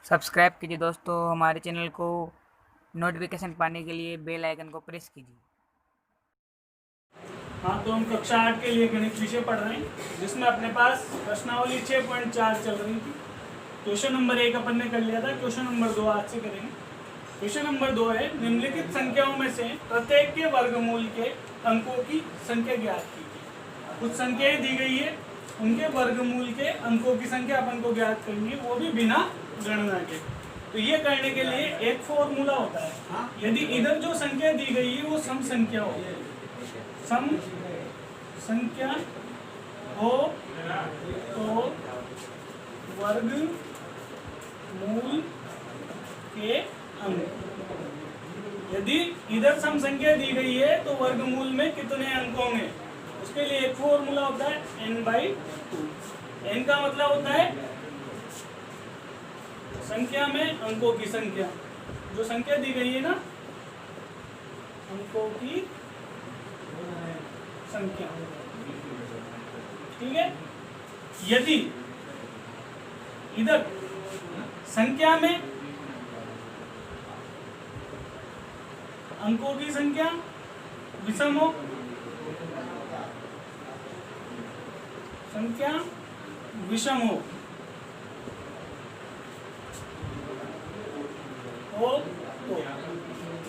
Subscribe कीजिए दोस्तों हमारे चैनल को। नोटिफिकेशन पाने के लिए बेल आइकन को प्रेस कीजिए। हाँ, तो हम कक्षा 8 के लिए गणित विषय पढ़ रहे हैं, जिसमें अपने पास प्रश्नावली 6.4 चल रही थी। क्वेश्चन नंबर 1 अपन ने कर लिया था। क्वेश्चन नंबर 2 आज से करेंगे। क्वेश्चन नंबर 2 है, निम्नलिखित संख्याओं में से प्रत्येक के वर्गमूल के अंकों की संख्या ज्ञात कीजिए। कुछ संख्याएं दी गई है, उनके वर्गमूल के अंकों की संख्या अपन को ज्ञात करनी है, वो भी बिना गणना के। तो ये करने के लिए एक फॉर्मूला होता है। यदि इधर जो संख्या दी गई है वो सम संख्या हो, सम संख्या हो तो वर्ग मूल के अंक। यदि इधर सम संख्या दी गई है तो वर्गमूल में कितने अंक होंगे, उसके लिए एक फॉर्मूला होता है n/2। n का मतलब होता है संख्या में अंकों की संख्या। जो संख्या दी गई है ना, अंकों की संख्या, ठीक है। यदि इधर संख्या में अंकों की संख्या विषम हो, संख्या विषम हो तो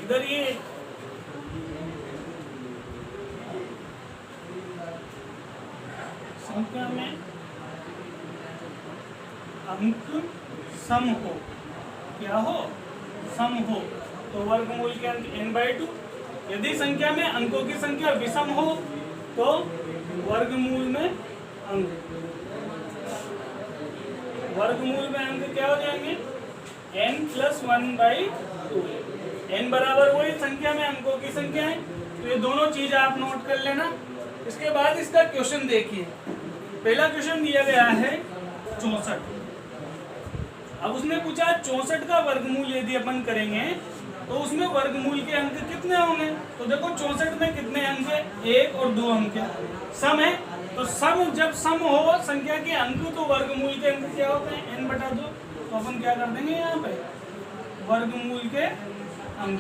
इधर ये संख्या में अंक सम हो, क्या हो, सम हो, तो वर्गमूल के अंक n/2। यदि संख्या में अंकों की संख्या विषम हो तो वर्गमूल में अंक, वर्गमूल में अंक क्या हो जाएंगे, n+1/2। n बराबर वही संख्या में अंकों की संख्या है। तो ये दोनों चीज आप नोट कर लेना। इसके बाद इसका क्वेश्चन देखिए। पहला क्वेश्चन दिया गया है 64। अब उसने पूछा 64 का वर्गमूल यदि अपन करेंगे तो उसमें वर्गमूल के अंक कितने होंगे। तो देखो 64 में कितने अंक है, 1 और 2 अंक है, सम है। तो सम, जब सम हो संख्या के अंक तो वर्गमूल के अंक क्या होते हैं, n/2। तो अपन क्या कर देंगे, यहाँ पे वर्गमूल के अंक,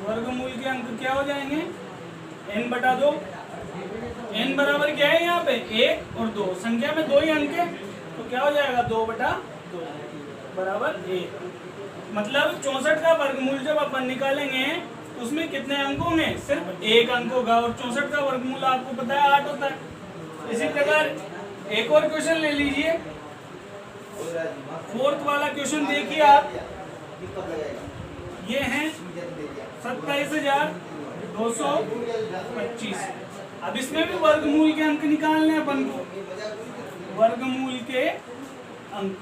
वर्गमूल के अंक क्या हो जाएंगे, n/2। n बराबर क्या है यहाँ पे, 1 और 2। संख्या में 2 ही अंक है तो क्या हो जाएगा, 2/2 बराबर 1। मतलब 64 का वर्गमूल जब अपन निकालेंगे तो उसमें कितने अंक होंगे, सिर्फ 1 अंक होगा। और 64 का वर्गमूल आपको पता है 8 होता है। इसी प्रकार एक और क्वेश्चन ले लीजिए, 4th वाला क्वेश्चन देखिए आप। ये है 27,225। अब इसमें भी वर्गमूल के अंक निकालने हैं अपन को, वर्गमूल के अंक।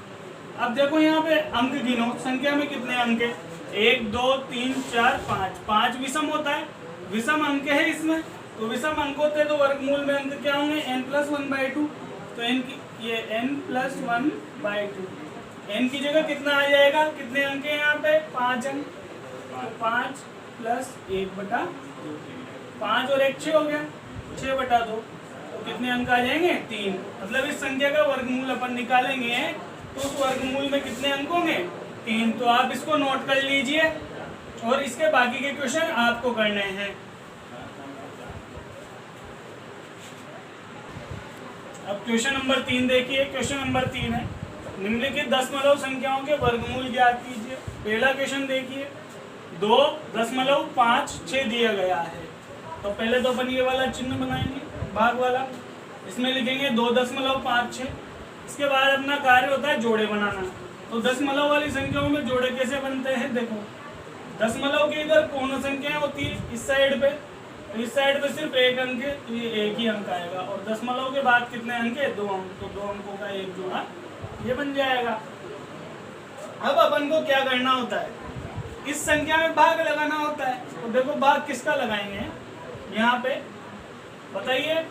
अब देखो यहाँ पे अंक गिनो, संख्या में कितने अंक है, 1 2 3 4 5। 5 विषम होता है, विषम अंक है इसमें। तो विषम अंक होते हैं तो वर्गमूल में अंक क्या होंगे, n+1/2। तो n की, ये n+1/2, n की जगह कितना आ जाएगा, कितने अंक है यहाँ पे, 5 अंक। तो 5 + 1/2, 5 और 1 6 हो गया, 6/2। तो कितने अंक आ जाएंगे, 3। मतलब इस संख्या का वर्गमूल अपन निकालेंगे तो उस वर्गमूल में कितने अंक होंगे, 3। तो आप इसको नोट कर लीजिए और इसके बाकी के क्वेश्चन आपको करने हैं। अब क्वेश्चन नंबर 3 देखिए। क्वेश्चन नंबर 3 है, निम्नलिखित दशमलव संख्याओं के वर्गमूल ज्ञात कीजिए। पहला क्वेश्चन देखिए, 2.56 दिया गया है। तो पहले तो अपन ये वाला चिन्ह बनाएंगे, भाग वाला। इसमें लिखेंगे 2.56। इसके बाद अपना कार्य होता है जोड़े बनाना। तो दशमलव वाली संख्याओं में जोड़े कैसे बनते हैं, देखो दशमलव के इधर पूर्ण संख्याएं होती है इस साइड पे, तो इस साइड पे सिर्फ 1 अंक है तो ये 1 ही अंक आएगा। और दशमलव के बाद कितने अंक है, 2 अंक। तो 2 अंकों का एक जोड़ा ये बन जाएगा। अब अपन को क्या करना होता है, इस संख्या में भाग लगाना होता है। तो देखो भाग किसका लगाएंगे, यहाँ पे बताइए,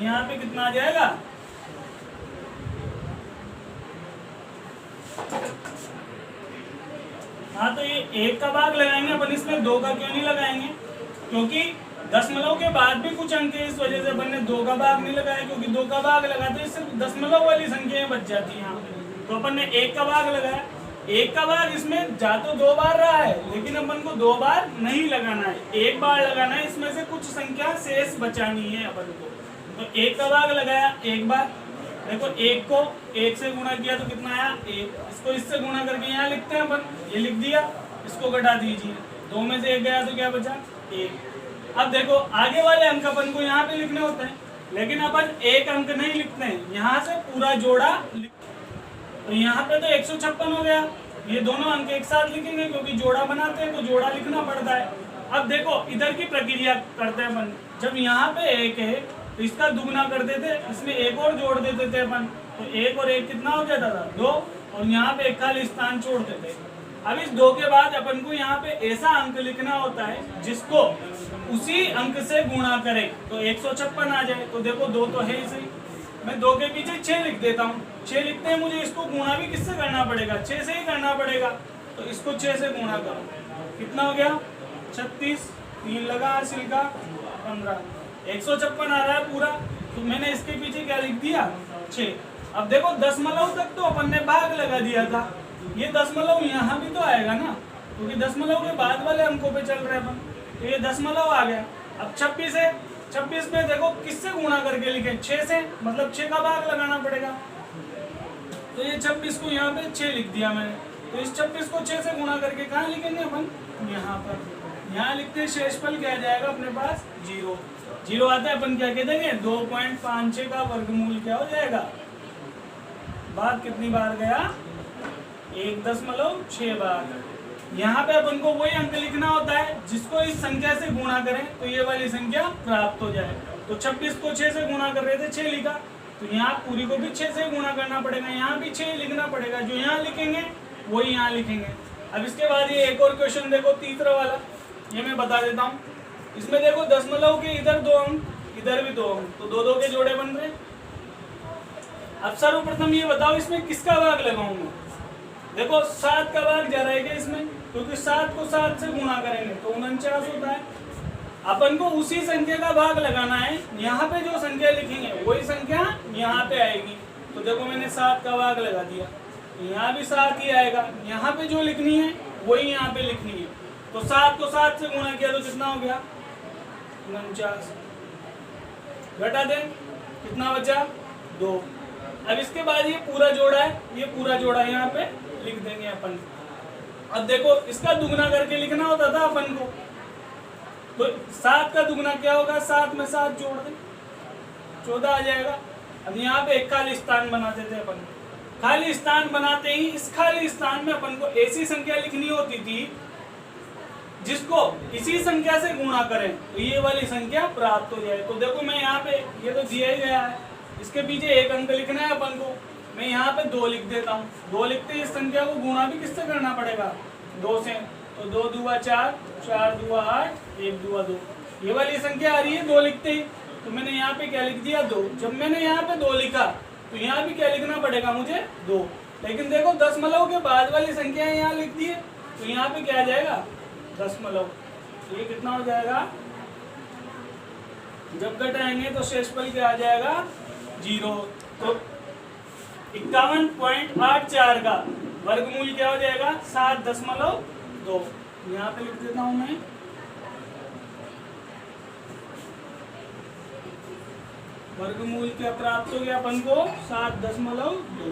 यहाँ पे कितना आ जाएगा, हाँ तो ये 1 का भाग लगाएंगे अपन, इसमें 2 का क्यों नहीं लगाएंगे। क्योंकि दशमलव के बाद भी कुछ अंक है, इस वजह से अपन ने 2 का भाग नहीं लगाया, क्योंकि 2 का भाग लगाते तो सिर्फ दशमलव वाली संख्याएं बच जाती हैं यहाँ पे। तो अपन ने 1 का भाग लगाया, 1 का भाग इसमें जा तो 2 बार रहा है, लेकिन अपन को 2 बार नहीं लगाना है, 1 बार लगाना है। इसमें से कुछ संख्या शेष बचानी है अपन को। तो 1 का भाग लगाया 1 बार, देखो 1 को 1 से गुणा किया तो कितना आया 1, इसको इससे गुणा करके यहाँ लिखते हैं अपन, ये लिख दिया, इसको घटा दीजिए, 2 में से 1 गया तो क्या बचा 1। अब देखो आगे वाले अंक अपन को यहाँ पे लिखने होते हैं, लेकिन अपन एक अंक नहीं लिखते हैं, यहाँ से पूरा जोड़ा तो यहाँ पे तो 156 हो गया, ये दोनों अंक एक साथ लिखेंगे क्योंकि जोड़ा बनाते हैं तो जोड़ा लिखना पड़ता है। अब देखो इधर की प्रक्रिया करते हैं अपन, जब यहाँ पे 1 है तो इसका दुगुना करते थे, इसमें 1 और जोड़ देते थे अपन, तो 1 और 1 कितना हो जाता था 2, और यहाँ पे एक खाली स्थान छोड़ते थे। अब इस 2 के बाद अपन को यहाँ पे ऐसा अंक लिखना होता है जिसको उसी अंक से गुणा करें तो 156 आ जाए। तो देखो 2 तो है ही सही, मैं 2 के पीछे 6 लिख देता हूँ, 6 लिखते हैं, मुझे इसको गुणा भी किससे करना पड़ेगा 6 से ही करना पड़ेगा, तो इसको 6 से गुणा करो, कितना हो गया 36, 3 लगा हासिल का 15, 156 आ रहा है पूरा। तो मैंने इसके पीछे क्या लिख दिया 6। अब देखो दशमलव तक तो अपन ने भाग लगा दिया था, ये दशमलव यहाँ भी तो आएगा ना, क्योंकि दशमलव के बाद वाले अंकों पे चल रहे हैं अपन, तो ये दशमलव आ गया। अब 26 है, 26 में देखो किससे गुणा करके लिखे 6 से, मतलब 6 का भाग लगाना पड़ेगा, तो ये 26 को यहाँ पे 6 लिख दिया मैंने। तो इस 26 को 6 से गुणा करके कहाँ लिखेंगे अपन, यहाँ पर, यहाँ लिखते हैं शेषफल क्या आ जाएगा अपने पास 0, 0 आता है, अपन क्या कह देंगे 2.56 का वर्गमूल क्या हो जाएगा, बात कितनी बार गया 1.6 बार। यहाँ पे अपन को वही अंक लिखना होता है जिसको इस संख्या से गुणा करें तो ये वाली संख्या प्राप्त हो जाए। तो 26 को 6 से गुणा कर रहे थे 6 लिखा, तो यहाँ पूरी को भी 6 से गुणा करना पड़ेगा, यहाँ भी 6 लिखना पड़ेगा, जो यहाँ लिखेंगे वही यहाँ लिखेंगे। अब इसके बाद ये एक और क्वेश्चन देखो तीसरा वाला, ये मैं बता देता हूँ। इसमें देखो दशमलव के इधर 2 अंक, इधर भी 2 अंक, तो 2 2 के जोड़े बन रहे। अब सर्वप्रथम ये बताओ इसमें किसका भाग लगाऊंगा, देखो 7 का भाग जा रहेगा इसमें, क्योंकि 7 को 7 से गुणा करेंगे तो 49 होता है। अपन को उसी संख्या का भाग लगाना है, यहाँ पे जो संख्या लिखेंगे वही संख्या यहाँ पे आएगी। तो देखो मैंने 7 का भाग लगा दिया, यहाँ भी 7 ही आएगा, यहाँ पे जो लिखनी है वही यहाँ पे लिखनी है। तो 7 को 7 से गुणा किया तो कितना हो गया 49, घटा दें कितना बचा 2। अब इसके बाद ये पूरा जोड़ा है, ये पूरा जोड़ा यहाँ पे लिख देंगे अपन। अब देखो इसका दुगना करके लिखना होता था अपन को, तो 7 का दुगना क्या होगा, 7 में 7 जोड़ दें 14 आ जाएगा। अब यहाँ पे एक खाली स्थान बनाते थे अपन, खाली स्थान बनाते ही इस खाली स्थान में अपन को ऐसी संख्या लिखनी होती थी जिसको इसी संख्या से गुणा करें तो ये वाली संख्या प्राप्त हो जाए। तो देखो मैं यहाँ पे, ये तो दिया ही गया है, इसके पीछे एक अंक लिखना है अपन को, मैं यहाँ पे 2 लिख देता हूँ। 2 लिखते ही इस संख्या को गुणा भी किससे करना पड़ेगा 2 से, तो 2 दूआ 4, 4 दूआ 8, 1 दूआ 2, ये वाली संख्या आ रही है 2 लिखते ही। तो मैंने यहाँ पे क्या लिख दिया 2। जब मैंने यहाँ पे 2 लिखा तो यहाँ भी क्या लिखना पड़ेगा मुझे 2, लेकिन देखो दशमलव के बाद वाली संख्या यहाँ लिख दी है, तो यहाँ पे क्या आ जाएगा दशमलव, तो ये कितना हो जाएगा, जब घटाएंगे तो शेषफल क्या आ जाएगा 0। तो 51.84 का वर्गमूल क्या हो जाएगा 7.2। यहाँ पे लिख देता हूं मैं, वर्गमूल क्या प्राप्त हो गया अपन को 7.2।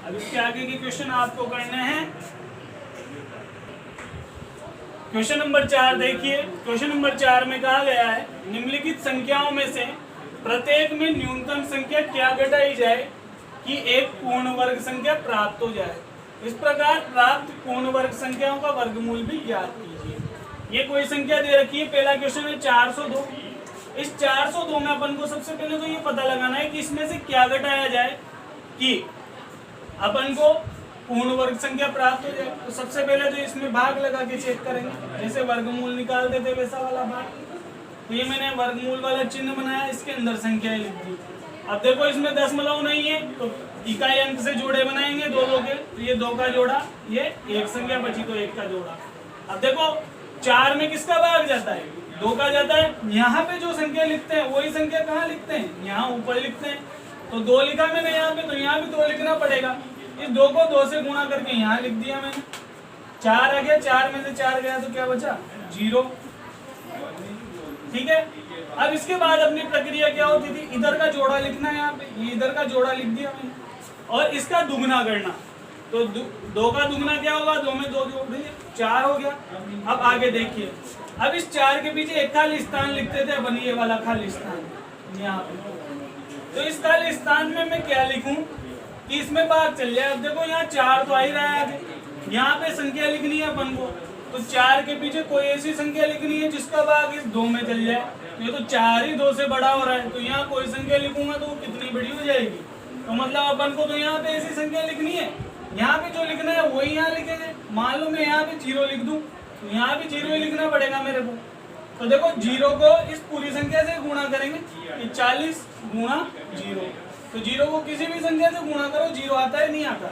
अब इसके आगे के क्वेश्चन आपको करने हैं। क्वेश्चन नंबर 4 देखिए, क्वेश्चन नंबर 4 में कहा गया है निम्नलिखित संख्याओं में से प्रत्येक में न्यूनतम संख्या क्या घटाई जाए कि एक पूर्ण वर्ग संख्या प्राप्त हो जाए। इस प्रकार प्राप्त पूर्ण वर्ग संख्याओं का वर्गमूल भी ज्ञात कीजिए। ये कोई संख्या दे रखी है, पहला क्वेश्चन है 402। इस 402 में अपन को सबसे पहले तो ये पता लगाना है कि इसमें से क्या घटाया जाए कि अपन को पूर्ण वर्ग संख्या प्राप्त हो जाए। तो सबसे पहले तो इसमें भाग लगा के चेक करेंगे, जैसे वर्गमूल निकालते थे वैसा वाला भाग। तो ये मैंने वर्गमूल वाला चिन्ह बनाया, इसके अंदर संख्या लिख दी। अब देखो इसमें दशमलव नहीं है तो इकाई अंक से जोड़े बनाएंगे 2 2 के, तो ये 2 का जोड़ा, ये एक संख्या बची तो 1 का जोड़ा। अब देखो 4 में किसका भाग जाता है 2 का जाता है, यहाँ पे जो संख्या लिखते हैं वही संख्या कहाँ लिखते हैं, यहाँ ऊपर लिखते हैं। तो 2 लिखा मैंने यहाँ पे, तो यहाँ भी 2 लिखना पड़ेगा। इस 2 को 2 से गुणा करके यहाँ लिख दिया मैंने। 4 आ गया, 4 में से 4 गया तो क्या बचा, 0। ठीक है। अब इसके बाद अपनी प्रक्रिया क्या होती थी, इधर का जोड़ा लिखना है, यहाँ पे ये इधर का जोड़ा लिख दिया मैंने, और इसका दुगना करना। तो 2 का दुगना क्या होगा, 2 में 2 जोड़ दिए, 4 हो गया। अब आगे देखिए, अब इस 4 के पीछे एक खाली स्थान लिखते थे अपन, ये वाला खाली स्थान यहाँ पे। तो इस खाली स्थान में मैं क्या लिखूं कि इसमें भाग चल जाए। अब देखो यहाँ 4 तो आ ही रहा है आगे, यहाँ पे संख्या लिखनी है अपन को, तो 4 के पीछे कोई ऐसी संख्या लिखनी है जिसका भाग इस 2 में चल जाए। ये तो 4 ही 2 से बड़ा हो रहा है, तो यहाँ कोई संख्या लिखूंगा तो वो कितनी बड़ी हो जाएगी। तो मतलब अपन को तो यहाँ पे ऐसी संख्या लिखनी है, यहाँ पे जो लिखना है वही यहाँ लिखेंगे। मान लो मैं यहाँ पे 0 लिख दूं, तो यहाँ भी 0 ही लिखना पड़ेगा मेरे को। तो देखो 0 को इस पूरी संख्या से गुणा करेंगे, कि 40 गुणा 0। तो 0 को किसी भी संख्या से गुणा करो, 0 आता है, नहीं आता,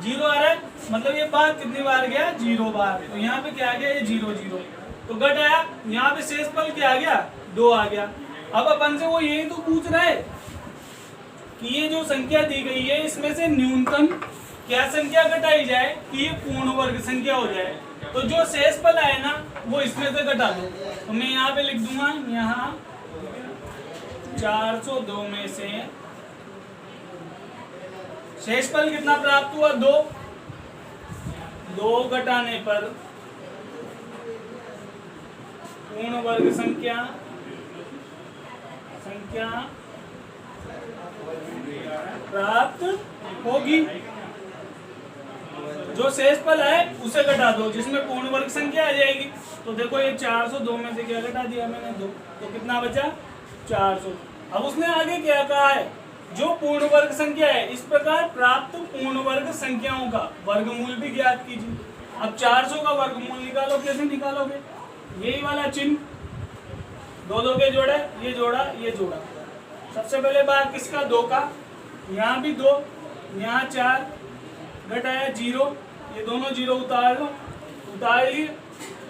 0 आ रहा है, मतलब ये बात कितनी बार गया, 0 बार। तो यहाँ पे क्या आ गया, ये 0 0, तो घट आया। यहाँ पे शेषफल क्या आ गया, 2 आ गया। अब अपन से वो यही तो पूछ रहा है कि ये जो संख्या दी गई है इसमें से न्यूनतम क्या संख्या घटाई जाए कि ये पूर्ण वर्ग संख्या हो जाए। तो जो शेषफल आए ना वो इसमें से घटा दो। तो मैं यहाँ पे लिख दूंगा, यहाँ 402 में से शेषफल कितना प्राप्त हुआ, 2। 2 घटाने पर पूर्ण वर्ग संख्या प्राप्त होगी। जो शेषफल है उसे घटा दो, जिसमें पूर्ण वर्ग संख्या आ जाएगी। तो देखो ये 402 में से क्या घटा दिया मैंने, 2, तो कितना बचा, 400। अब उसने आगे क्या कहा है, जो पूर्ण वर्ग संख्या है इस प्रकार प्राप्त पूर्ण वर्ग संख्याओं का वर्गमूल भी ज्ञात कीजिए। अब 400 का वर्गमूल निकालो, कैसे निकालोगे, यही वाला चिन्ह, 2 के जोड़े, ये जोड़ा ये जोड़ा। सबसे पहले भाग किसका, 2 का, यहाँ भी 2, यहाँ 4, घटाया 0, ये दोनों 0 उतार लो, उतार लिए,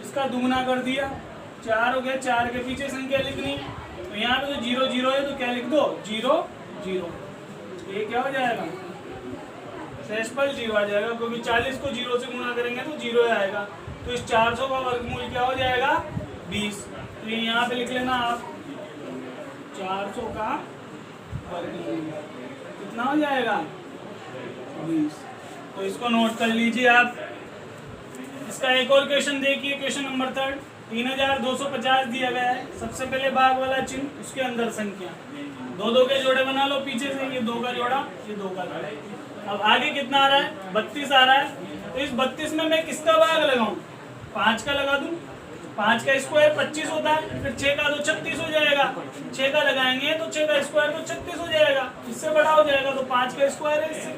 इसका दुगना कर दिया, 4 हो गया। 4 के पीछे संख्या लिखनी, तो यहाँ पे तो 0 0 है, तो क्या लिख दो, 0 0। ये क्या हो जाएगा, शेषफल 0 आ जाएगा, क्योंकि 40 को 0 से गुणा करेंगे तो 0 आएगा। तो इस 400 का वर्गमूल क्या हो जाएगा, 20। तो ये यहाँ पे लिख लेना आप, 400 का वर्गमूल कितना हो जाएगा, 20। तो इसको नोट कर लीजिए आप। इसका एक और क्वेश्चन देखिए, क्वेश्चन नंबर 3, 3250 दिया गया है। सबसे पहले भाग वाला चिन्ह, उसके अंदर संख्या, 2 के जोड़े बना लो पीछे से, ये 2 का जोड़ा, ये 2 का जोड़ा। अब आगे कितना आ रहा है, 32 आ रहा है। तो इस 32 में मैं किसका भाग लगाऊं, 5 का लगा दूं। 5 का स्क्वायर 25 होता है, फिर 6 का तो 36 हो जाएगा। 6 का लगाएंगे तो 6 का स्क्वायर तो 36 हो जाएगा, इससे बड़ा हो जाएगा। तो 5 का स्क्वायर है, इससे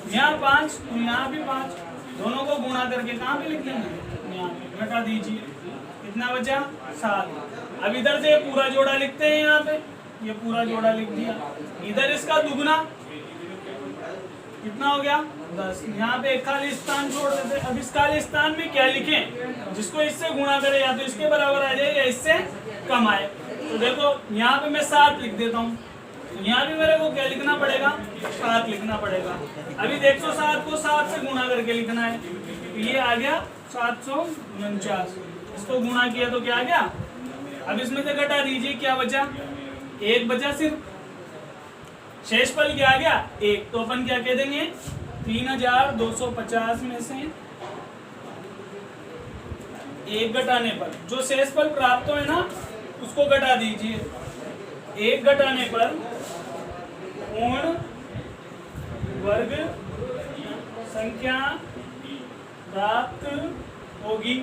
यहाँ 5, तो यहाँ भी 5, दोनों को गुणा करके कहाँ पे लिख लेंगे, यहाँ पे घटा दीजिए, कितना बचा, 7। अब इधर से पूरा जोड़ा लिखते हैं, यहाँ पे ये पूरा जोड़ा लिख दिया। इधर इसका दुगना कितना हो गया, 10। यहाँ पे एक खाली स्थान छोड़ देते। अब इस खाली स्थान में क्या लिखें, जिसको इससे गुणा करे या तो इसके बराबर आ जाए या इससे कम आए। तो देखो यहाँ पे मैं 7 लिख देता हूँ, यहाँ भी मेरे को क्या लिखना पड़ेगा, 7 लिखना पड़ेगा। अभी 107 को 7 से गुणा करके लिखना है, तो ये आ गया 749। इसको गुणा किया तो क्या आ गया। अब इसमें से घटा दीजिए, क्या बचा, 1 बचा सिर्फ। शेषफल क्या आ गया, 1। तो अपन क्या कह देंगे, 3250 में से 1 घटाने पर जो शेषफल प्राप्त है ना उसको घटा दीजिए। 1 घटाने पर पूर्ण वर्ग संख्या प्राप्त होगी।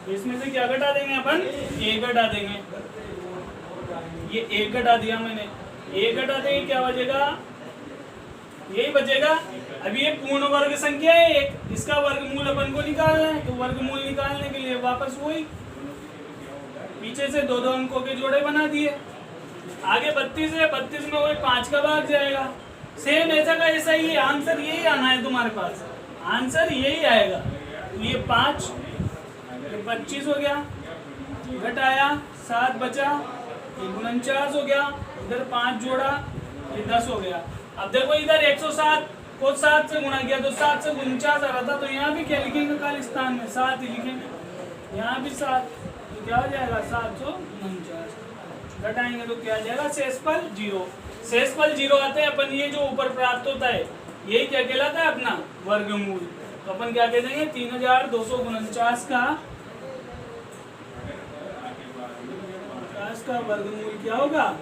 तो इसमें से क्या घटा देंगे अपन, 1 घटा देंगे। ये 1 घटा दिया मैंने, 1 घटा देंगे, क्या बचेगा, यही बचेगा। अब ये पूर्ण वर्ग संख्या है 1, इसका वर्गमूल अपन को निकालना है। तो वर्गमूल निकालने के लिए वापस वही पीछे से 2 अंकों के जोड़े बना दिए। आगे 32 है, 32 में वही 5 का भाग जाएगा। सेम ऐसा का ऐसा ही आंसर यही आना है तुम्हारे पास, आंसर यही आएगा। तो ये 5, ये 25 हो गया, घट आया, 7 बचा, ये 49 हो गया, इधर 5 जोड़ा, ये 10 हो गया। अब देखो इधर 107 को 7 से गुणा किया तो 7 से 49 आ रहा था, तो यहाँ भी क्या लिखेंगे खाली स्थान में 7 ही लिखेंगे, यहाँ भी 7, तो क्या हो जाएगा 749। घटाएंगे तो क्या आ जाएगा शेषफल 0। शेषफल 0 आते हैं अपन, ये जो ऊपर प्राप्त होता है यही क्या कहलाता है अपना वर्गमूल। तो अपन क्या कह देंगे 3249 का वर्गमूल क्या होगा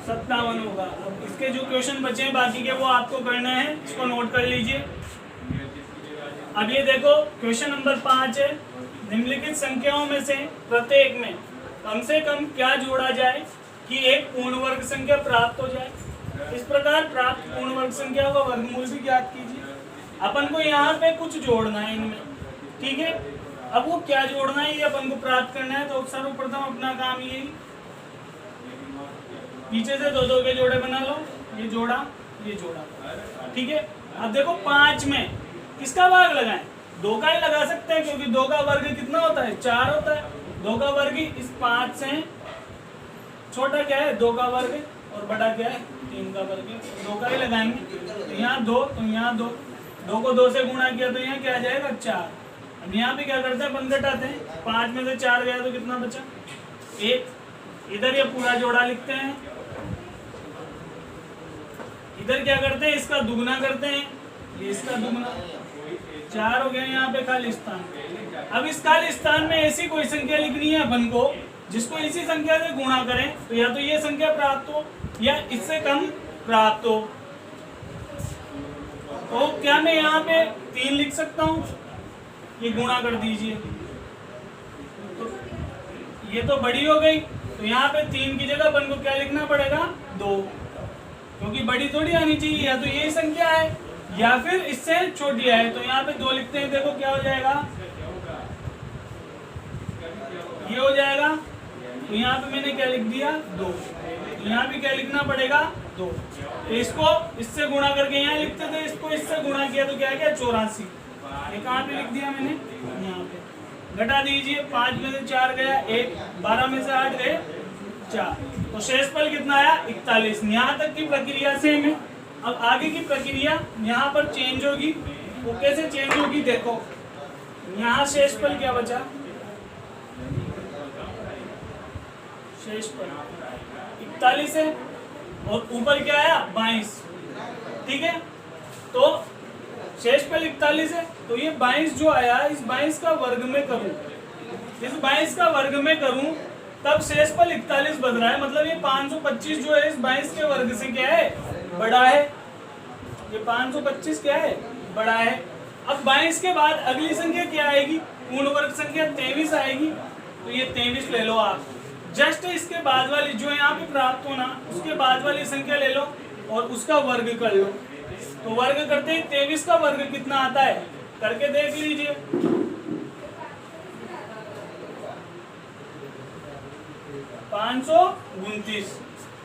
57 होगा। अब इसके जो क्वेश्चन बचे हैं बाकी के वो आपको करना है, इसको नोट कर लीजिए। अब ये देखो क्वेश्चन नंबर 5 है, निम्नलिखित संख्याओं में से प्रत्येक में कम से कम क्या जोड़ा जाए कि एक पूर्ण वर्ग संख्या प्राप्त हो जाए। इस प्रकार प्राप्त पूर्ण वर्ग संख्या का वर्गमूल भी ज्ञात कीजिए। अपन को यहाँ पे कुछ जोड़ना है इनमें, ठीक है। अब वो क्या जोड़ना है ये अपन को प्राप्त करना है, तो सर्वप्रथम अपना काम ये पीछे से 2-2 के जोड़े बना लो, ये जोड़ा, ठीक है। अब देखो 5 में किसका भाग लगाएं, 2 का ही लगा सकते हैं, क्योंकि 2 का वर्ग कितना होता है 4 होता है। 2 का वर्ग इस 5 से छोटा क्या है 2 का वर्ग, और बड़ा क्या है 3 का वर्ग, 2 का ही लगाएंगे। तो यहाँ 2, तो यहाँ 2, 2 को 2 से गुणा किया तो यहाँ क्या आ जाएगा 4। अब यहाँ पे क्या करते हैं अपन घटाते हैं, 5 में से 4 गया तो कितना बचा 1। इधर ये पूरा जोड़ा लिखते हैं, इधर क्या करते हैं इसका दुगना करते हैं, ये इसका दुगना, 4 हो गया यहाँ पे खाली स्थान। अब इस खाली स्थान में ऐसी कोई संख्या लिखनी है अपन को जिसको इसी संख्या से गुणा करें, तो या तो ये संख्या प्राप्त हो या इससे कम प्राप्त हो। तो क्या मैं यहाँ पे 3 लिख सकता हूँ, ये गुणा कर दीजिए, तो ये तो बड़ी हो गई, तो यहाँ पे 3 की जगह अपन को क्या लिखना पड़ेगा 2, क्योंकि बड़ी थोड़ी आनी चाहिए, या तो यही संख्या है या फिर इससे छोटी है। तो यहाँ पे 2 लिखते हैं, देखो क्या हो जाएगा, ये हो जाएगा। तो यहाँ पे मैंने क्या लिख दिया 2, तो यहाँ भी क्या लिखना पड़ेगा 2। तो इसको इससे गुणा करके यहाँ लिखते थे, इसको इससे गुणा किया तो क्या गया 84। ये कहाँ पे लिख दिया मैंने, यहाँ पे। घटा दीजिए, 5 में से 4 गया 1, 12 में से 8 गए 4, तो शेषफल कितना आया 41। यहाँ तक की प्रक्रिया से हमें अब आगे की प्रक्रिया यहाँ पर चेंज होगी। वो कैसे चेंज होगी देखो, यहाँ शेषफल क्या बचा, शेषफल 41 है और ऊपर क्या आया 22, ठीक है। तो शेषफल 41 है, तो ये 22 जो आया इस 22 का वर्ग में करूं, इस 22 का वर्ग में करूं तब शेषफल 41 बन रहा है, मतलब ये 525 जो है इस 22 के वर्ग से क्या है बड़ा है, ये 525 क्या है बड़ा है। अब 22 के बाद अगली संख्या क्या आएगी, पूर्ण वर्ग संख्या 23 आएगी, तो ये 23 ले लो आप। जस्ट इसके बाद वाली जो यहाँ पे प्राप्त होना उसके बाद वाली संख्या ले लो और उसका वर्ग कर लो। तो वर्ग करते ही 23 का वर्ग कितना आता है करके देख लीजिए। 529।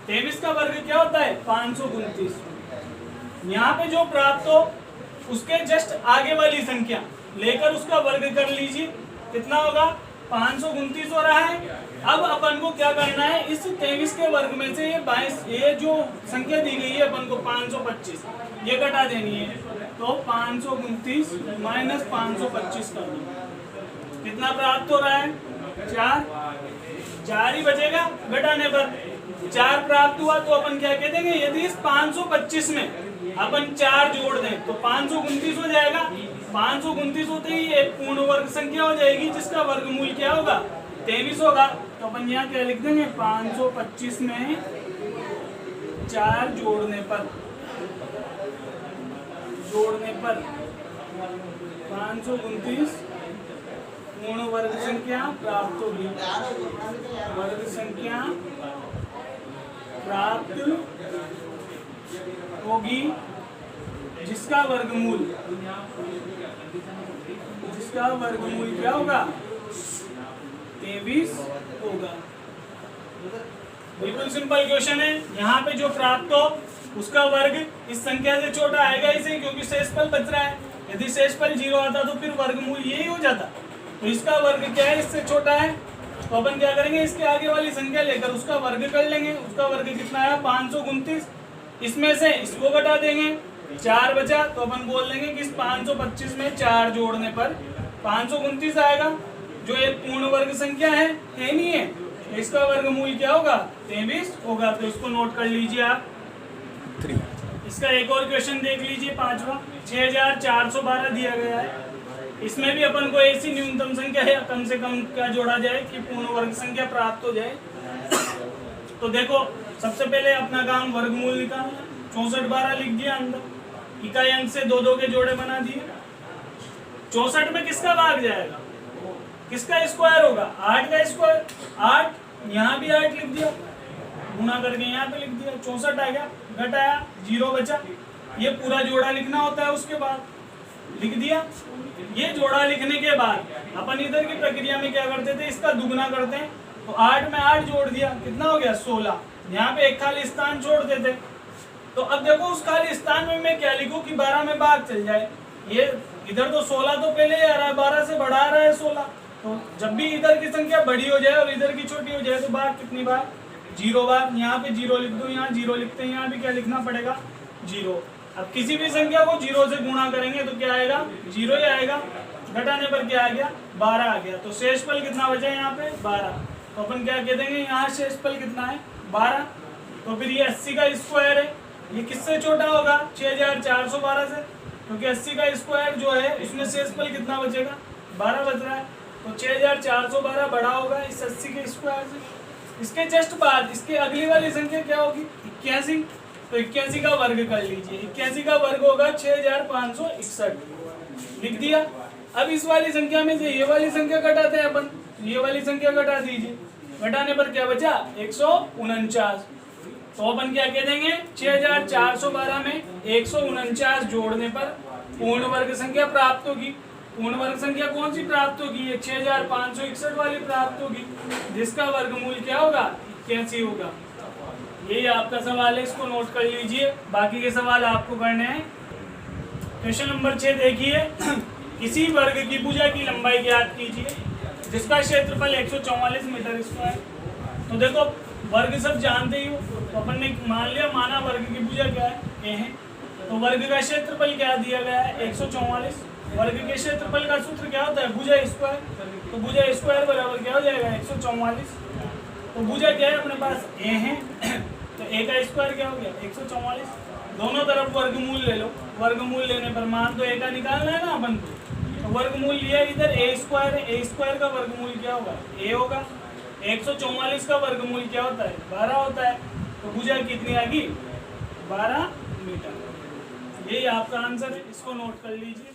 23 का वर्ग क्या होता है 529। यहाँ पे जो प्राप्त हो उसके जस्ट आगे वाली संख्या लेकर उसका वर्ग कर लीजिए, कितना होगा 529 हो रहा है। अब अपन को क्या करना है, इस 23 के वर्ग में से ये 22 ये जो संख्या दी गई है अपन को 525 ये घटा देनी है, तो 529 माइनस 525 कर दो, कितना प्राप्त हो रहा है 4 ही बचेगा घटाने पर। 4 प्राप्त हुआ तो अपन क्या कह देंगे, यदि इस 525 में अपन 4 जोड़ दें तो 529 हो जाएगा। 529 होते ही एक पूर्ण वर्ग संख्या हो जाएगी जिसका वर्गमूल क्या होगा 23 होगा। तो अपन यहाँ क्या लिख देंगे 525 में 4 जोड़ने पर 529 पूर्ण वर्ग संख्या प्राप्त होगी, वर्ग संख्या प्राप्त होगी जिसका वर्गमूल क्या होगा 23 होगा। बिल्कुल सिंपल क्वेश्चन है। यहाँ पे जो प्राप्त हो उसका वर्ग इस संख्या से छोटा आएगा इसे, क्योंकि शेषफल बच रहा है। यदि शेषफल 0 आता तो फिर वर्गमूल यही हो जाता, तो इसका वर्ग क्या है, इससे छोटा है, तो अपन क्या करेंगे, इसके आगे वाली संख्या लेकर उसका वर्ग कर लेंगे। उसका वर्ग कितना है 529, इसमें से इसको घटा देंगे, 4 बचा, तो अपन बोल देंगे कि इस 525 में 4 जोड़ने पर 529 आएगा, जो एक पूर्ण वर्ग संख्या है नहीं है। इसका वर्गमूल क्या होगा 23 होगा। तो इसको नोट कर लीजिए आप। इसका एक और क्वेश्चन देख लीजिए, 5वां 6412 दिया गया है। इसमें भी अपन को ऐसी न्यूनतम संख्या है कम से कम क्या जोड़ा जाए कि पूर्ण वर्ग संख्या प्राप्त हो जाए। तो देखो सबसे पहले अपना काम वर्गमूल निकालना। 6412 लिख दिया अंदर, इकाई अंक से 2 2 के जोड़े बना दिए। 64 में किसका भाग जाएगा, किसका स्क्वायर होगा, 8 का स्क्वायर। 8 यहाँ भी 8 लिख दिया, गुणा करके यहाँ पे लिख दिया, 64 आ गया, घटाया 0 बचा। ये पूरा जोड़ा लिखना होता है, उसके बाद लिख दिया। ये जोड़ा लिखने के बाद अपन इधर की प्रक्रिया में क्या करते थे, इसका दुगना करते हैं। तो 8 में 8 जोड़ दिया, कितना हो गया 16। यहाँ पे एक खाली स्थान छोड़ देते। तो अब देखो उस खाली स्थान में मैं क्या लिखूं कि 12 में भाग चल जाए। ये इधर तो 16 तो पहले ही आ रहा है, 12 से बढ़ा रहा है 16। तो जब भी इधर की संख्या बड़ी हो जाए और इधर की छोटी हो जाए तो भाग कितनी बार 0 बार। यहाँ पे 0 लिख दो, यहाँ 0 लिखते हैं, यहाँ भी क्या लिखना पड़ेगा 0। अब किसी भी संख्या को 0 से गुणा करेंगे तो क्या आएगा 0 ही आएगा। घटाने पर क्या आ गया 12 आ गया। तो शेषफल कितना बचा यहाँ पे 12। तो अपन क्या कह देंगे, यहाँ शेषफल कितना है 12। तो फिर ये 80 का स्क्वायर है, ये किससे छोटा होगा 6412 से, क्योंकि 80 का स्क्वायर जो है इसमें शेषफल कितना बचेगा 12 बच रहा है। तो 6412 बड़ा होगा इस 80 के स्क्वायर से। इसके जस्ट बाद इसके अगली वाली संख्या क्या होगी 81। तो 81 का वर्ग कर लीजिए, 81 का वर्ग होगा 6561 लिख दिया। अब इस वाली संख्या में से ये वाली संख्या घटाते हैं अपन, ये वाली संख्या घटा दीजिए। घटाने पर क्या बचा 149। तो अपन क्या कह देंगे 6412 में 149 जोड़ने पर पूर्ण वर्ग संख्या प्राप्त होगी। पूर्ण वर्ग संख्या कौन सी प्राप्त होगी, ये 6561 वाली प्राप्त होगी, जिसका वर्गमूल क्या होगा 81 होगा। यही आपका सवाल है, इसको नोट कर लीजिए। बाकी के सवाल आपको करने हैं। क्वेश्चन नंबर 6 देखिए। किसी वर्ग की भुजा की लंबाई ज्ञात कीजिए जिसका क्षेत्रफल 144 मीटर स्क्वायर। तो देखो वर्ग सब जानते ही हो, तो अपन ने मान लिया, माना वर्ग की भुजा क्या है है। तो वर्ग का क्षेत्रफल क्या दिया गया है 144। वर्ग के क्षेत्रफल का सूत्र क्या होता है भुजा स्क्वायर। तो भुजा स्क्वायर बराबर क्या हो जाएगा 144। तो भुजा क्या है अपने पास ए है, तो ए का स्क्वायर क्या हो गया 144। दोनों तरफ वर्गमूल ले लो, वर्गमूल लेने पर मान तो ए का निकालना है ना अपन को। तो वर्गमूल लिया, इधर ए स्क्वायर है, ए स्क्वायर का वर्गमूल क्या होगा ए होगा। 144 का वर्गमूल क्या होता है 12 होता है। तो भुजा कितनी आ गई 12 मीटर। यही आपका आंसर है, इसको नोट कर लीजिए।